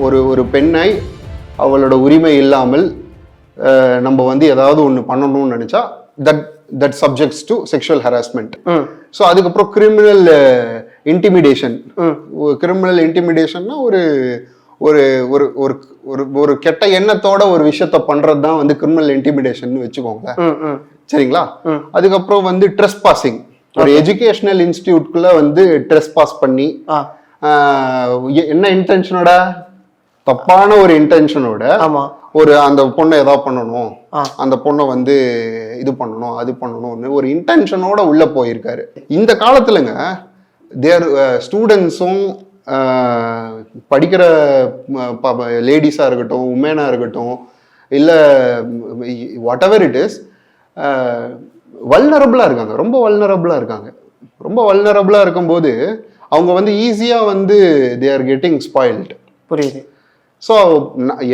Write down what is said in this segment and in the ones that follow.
ஒரு ஒரு பெண்ணை அவளோட உரிமை இல்லாமல் நம்ம வந்து ஏதாவது ஒன்று பண்ணணும்னு நினைச்சா that subjects to sexual harassment. So அதுக்கப்புறம் கிரிமினல் இன்டிமிடேஷன். கிரிமினல் இன்டிமிடேஷன்னா ஒரு ஒரு ஒரு ஒரு ஒரு கெட்ட எண்ணத்தோட ஒரு விஷயத்த பண்றது தான் வந்து கிரிமினல் இன்டிமிடேஷன் வச்சுக்கோங்களேன். சரிங்களா? அதுக்கப்புறம் வந்து ட்ரெஸ் பாசிங். ஒரு எஜுகேஷனல் இன்ஸ்டிடியூட்குள்ள வந்து ட்ரெஸ் பாஸ் பண்ணி என்ன இன்டென்ஷனோட, தப்பான ஒரு இன்டென்ஷனோட ஒரு அந்த பொண்ணை ஏதாவது பண்ணணும், அந்த பொண்ணை வந்து இது பண்ணணும் அது பண்ணணும்னு ஒரு இன்டென்ஷனோட உள்ள போயிருக்காரு. இந்த காலத்துலங்க தேர் ஸ்டூடெண்ட்ஸும் படிக்கிற லேடிஸாக இருக்கட்டும், உமனாக இருக்கட்டும், இல்லை வாட் எவர் இட் இஸ், வல்னரபிளாக இருக்காங்க. ரொம்ப வல்னரபிளாக இருக்காங்க. ரொம்ப வல்னரபிளாக இருக்கும்போது அவங்க வந்து ஈஸியாக வந்து தே ஆர் கெட்டிங் ஸ்பாயில்டு. புரியுது. ஸோ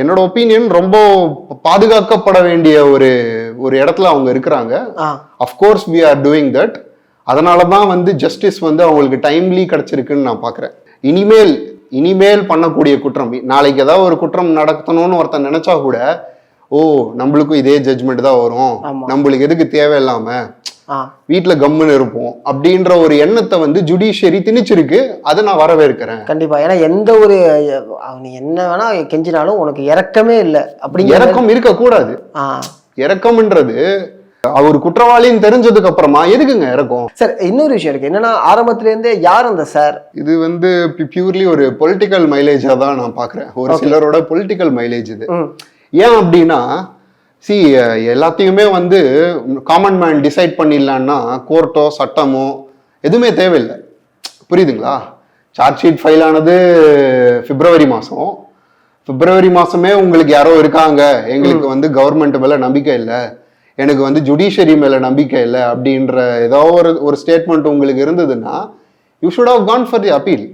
என்னோட ஒப்பீனியன் ரொம்ப பாதுகாக்கப்பட வேண்டிய ஒரு இடத்துல அவங்க இருக்கிறாங்க. Of course we are doing that. அதனால தான் வந்து ஜஸ்டிஸ் வந்து அவங்களுக்கு டைம்லி கிடைச்சிருக்குன்னு நான் பார்க்குறேன். இனிமேல் பண்ணக்கூடிய குற்றம், நாளைக்கு ஏதாவது ஒரு குற்றம் நடத்தணும்னு ஒருத்தன் நினைச்சா கூட, ஓ நம்மளுக்கும் இதே ஜட்ஜ்மெண்ட் தான் வரும், நம்மளுக்கு எதுக்கு தேவையில்லாம வீட்டுல கம்முன்னு இருப்போம் அப்படின்ற ஒரு எண்ணத்தை வந்து ஜுடிஷியரி திணிச்சிருக்கு. அதை நான் வரவேற்கிறேன். கண்டிப்பா. ஏன்னா எந்த ஒரு என்ன வேணா கெஞ்சினாலும் உனக்கு இறக்கமே இல்லை. அப்படி இறக்கம் இருக்கக்கூடாது. இறக்கம்ன்றது அவர் குற்றவாளின்னு தெரிஞ்சதுக்கு அப்புறமா எதுக்குங்க இறக்கும்? சார் இன்னொரு விஷயம் இருக்கு என்னன்னா, ஆரம்பத்துல இருந்தே யார் அந்த சார், இது வந்து பியூர்லி ஒரு பொலிட்டிக்கல் மைலேஜா தான் நான் பாக்குறேன். ஒரு சிலரோட பொலிட்டிக்கல் மைலேஜ் இது. ஏன் அப்படின்னா, எல்லாத்தையுமே வந்து காமன் மேன் டிசைட் பண்ணிடலான்னா கோர்ட்டோ சட்டமோ எதுவுமே தேவையில்லை. புரியுதுங்களா? சார்ஜ் ஷீட் ஃபைல் ஆனது பிப்ரவரி மாசமே உங்களுக்கு யாரோ இருக்காங்க, எங்களுக்கு வந்து கவர்மெண்ட் மேல நம்பிக்கை இல்லை, எனக்கு வந்து ஜுடிஷியரி மேல நம்பிக்கை இல்லை அப்படின்ற ஏதோ ஒரு ஸ்டேட்மெண்ட் உங்களுக்கு இருந்ததுன்னா you should have gone for the appeal.